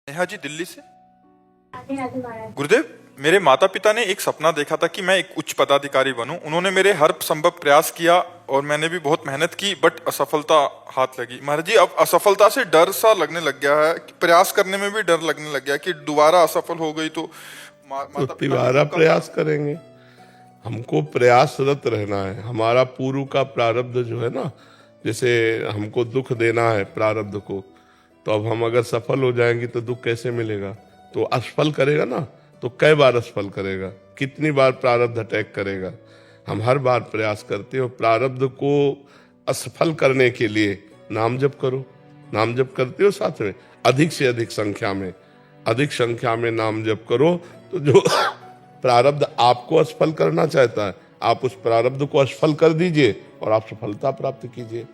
नेहा जी दिल्ली से। राधे राधे महाराज। गुरुदेव, मेरे माता पिता ने एक सपना देखा था कि मैं एक उच्च पदाधिकारी बनूं। उन्होंने मेरे हर संभव प्रयास किया और मैंने भी बहुत मेहनत की, बट असफलता हाथ लगी। महाराज जी, अब असफलता से डर सा लगने लग गया है, प्रयास करने में भी डर लगने लग गया कि दोबारा असफल हो गई तो तो तिबारा प्रयास करेंगे। हमको प्रयासरत रहना है। हमारा पूर्व का प्रारब्ध जो है ना, जैसे हमको दुख देना है प्रारब्ध को, तो अब हम अगर सफल हो जाएंगे तो दुख कैसे मिलेगा? तो असफल करेगा ना, तो कई बार असफल करेगा, कितनी बार प्रारब्ध अटैक करेगा। हम हर बार प्रयास करते हो। प्रारब्ध को असफल करने के लिए नाम जप करो। नाम जप करते हो साथ में, अधिक से अधिक संख्या में नाम जप करो। तो जो प्रारब्ध आपको असफल करना चाहता है, आप उस प्रारब्ध को असफल कर दीजिए और आप सफलता प्राप्त कीजिए।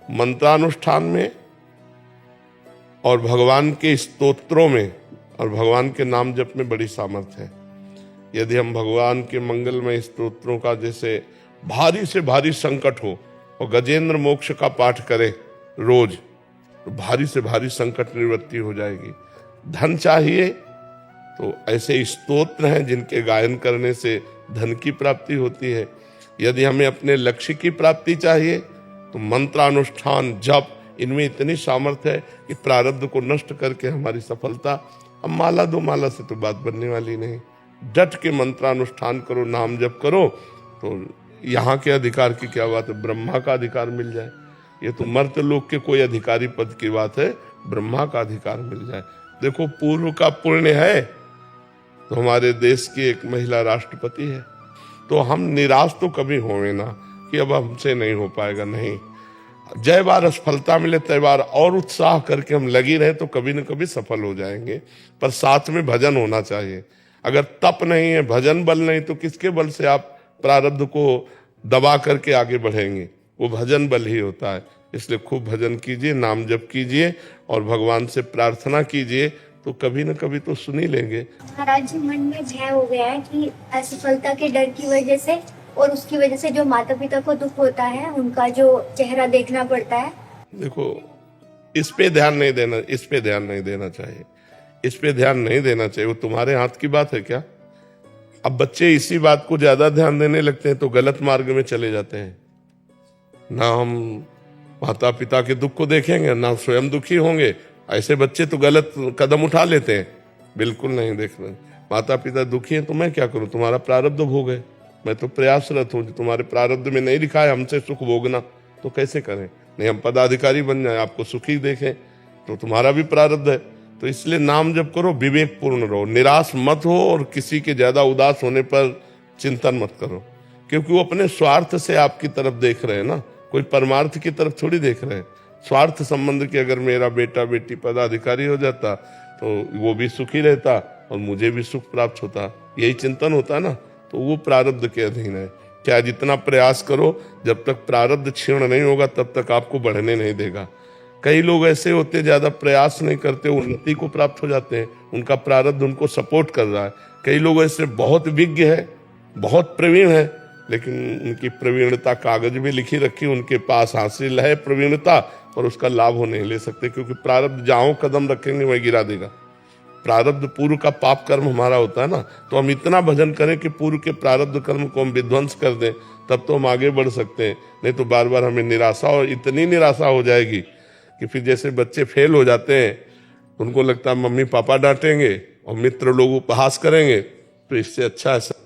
मंत्रानुष्ठान में और भगवान के स्तोत्रों में और भगवान के नाम जप में बड़ी सामर्थ्य है। यदि हम भगवान के मंगलमय स्तोत्रों का, जैसे भारी से भारी संकट हो और गजेंद्र मोक्ष का पाठ करें रोज, तो भारी से भारी संकट निवृत्ति हो जाएगी। धन चाहिए तो ऐसे स्तोत्र हैं जिनके गायन करने से धन की प्राप्ति होती है। यदि हमें अपने लक्ष्य की प्राप्ति चाहिए तो मंत्रानुष्ठान, जप, इनमें इतनी सामर्थ्य है कि प्रारब्ध को नष्ट करके हमारी सफलता। अब माला दो माला से तो बात बनने वाली नहीं। डट के मंत्रानुष्ठान करो, नाम जप करो, तो यहाँ के अधिकार की क्या बात है, ब्रह्मा का अधिकार मिल जाए। ये तो मर्त्य लोक के कोई अधिकारी पद की बात है, ब्रह्मा का अधिकार मिल जाए। देखो, पूर्व का पुण्य है तो हमारे देश की एक महिला राष्ट्रपति है। तो हम निराश तो कभी होवे ना कि अब हमसे नहीं हो पाएगा, नहीं। जय बार असफलता मिले तय बार और उत्साह करके हम लगी रहे तो कभी न कभी सफल हो जाएंगे। पर साथ में भजन होना चाहिए। अगर तप नहीं है, भजन बल नहीं, तो किसके बल से आप प्रारब्ध को दबा करके आगे बढ़ेंगे? वो भजन बल ही होता है। इसलिए खूब भजन कीजिए, नाम जप कीजिए और भगवान से प्रार्थना कीजिए, तो कभी न कभी तो सुन ही लेंगे। महाराज जी, मन में भय हो गया है कि असफलता के डर की वजह से और उसकी वजह से जो माता पिता को दुख होता है, उनका जो चेहरा देखना पड़ता है। देखो, इस पे ध्यान नहीं देना चाहिए। इस पे ध्यान नहीं देना चाहिए। वो तुम्हारे हाथ की बात है क्या? अब बच्चे इसी बात को ज्यादा ध्यान देने लगते हैं तो गलत मार्ग में चले जाते हैं। ना हम माता पिता के दुख को देखेंगे, ना स्वयं दुखी होंगे। ऐसे बच्चे तो गलत कदम उठा लेते हैं। बिल्कुल नहीं देख रहे। माता पिता दुखी हैं तो मैं क्या करूं? तुम्हारा प्रारब्ध भोग है। मैं तो प्रयासरत हूं। तुम्हारे प्रारब्ध में नहीं लिखा है हमसे सुख भोगना, तो कैसे करें? नहीं, हम पदाधिकारी बन जाए, आपको सुखी देखें, तो तुम्हारा भी प्रारब्ध है। तो इसलिए नाम जप करो, विवेक पूर्ण रहो, निराश मत हो और किसी के ज्यादा उदास होने पर चिंतन मत करो, क्योंकि वो अपने स्वार्थ से आपकी तरफ देख रहे हैं ना, कोई परमार्थ की तरफ थोड़ी देख रहे हैं। स्वार्थ संबंध की अगर मेरा बेटा बेटी पदाधिकारी हो जाता तो वो भी सुखी रहता और मुझे भी सुख प्राप्त होता, यही चिंतन होता ना। तो वो प्रारब्ध के अधीन है। क्या जितना प्रयास करो, जब तक प्रारब्ध क्षीण नहीं होगा तब तक आपको बढ़ने नहीं देगा। कई लोग ऐसे होते, ज्यादा प्रयास नहीं करते, उन्नति को प्राप्त हो जाते हैं, उनका प्रारब्ध उनको सपोर्ट कर रहा है। कई लोग ऐसे बहुत विज्ञ है, बहुत प्रवीण है, लेकिन उनकी प्रवीणता कागज में लिखी रखी, उनके पास हासिल है प्रवीणता, पर उसका लाभ वो नहीं ले सकते, क्योंकि प्रारब्ध जहां कदम रखेंगे वही गिरा देगा। प्रारब्ध पूर्व का पाप कर्म हमारा होता है ना, तो हम इतना भजन करें कि पूर्व के प्रारब्ध कर्म को हम विध्वंस कर दें, तब तो हम आगे बढ़ सकते हैं। नहीं तो बार बार हमें निराशा, और इतनी निराशा हो जाएगी कि फिर जैसे बच्चे फेल हो जाते हैं, उनको लगता है मम्मी पापा डांटेंगे और मित्र लोग उपहास करेंगे, तो इससे अच्छा ऐसा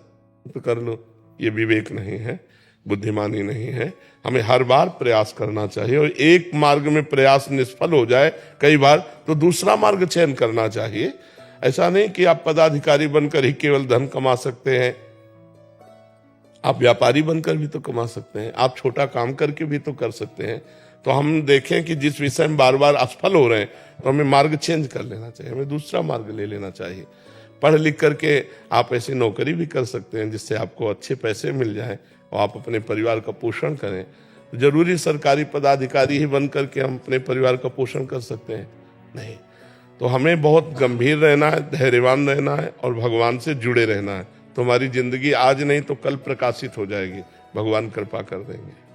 तो कर लो। ये विवेक नहीं है, बुद्धिमानी नहीं है। हमें हर बार प्रयास करना चाहिए, और एक मार्ग में प्रयास निष्फल हो जाए कई बार तो दूसरा मार्ग चयन करना चाहिए। ऐसा नहीं कि आप पदाधिकारी बनकर ही केवल धन कमा सकते हैं। आप व्यापारी बनकर भी तो कमा सकते हैं, आप छोटा काम करके भी तो कर सकते हैं। तो हम देखें कि जिस विषय में बार बार असफल हो रहे हैं तो हमें मार्ग चेंज कर लेना चाहिए, हमें दूसरा मार्ग ले लेना चाहिए। पढ़ लिख करके आप ऐसी नौकरी भी कर सकते हैं जिससे आपको अच्छे पैसे मिल जाएं और आप अपने परिवार का पोषण करें। जरूरी सरकारी पदाधिकारी ही बन करके हम अपने परिवार का पोषण कर सकते हैं? नहीं। तो हमें बहुत गंभीर रहना है, धैर्यवान रहना है और भगवान से जुड़े रहना है। तो हमारी जिंदगी आज नहीं तो कल प्रकाशित हो जाएगी। भगवान कृपा कर देंगे।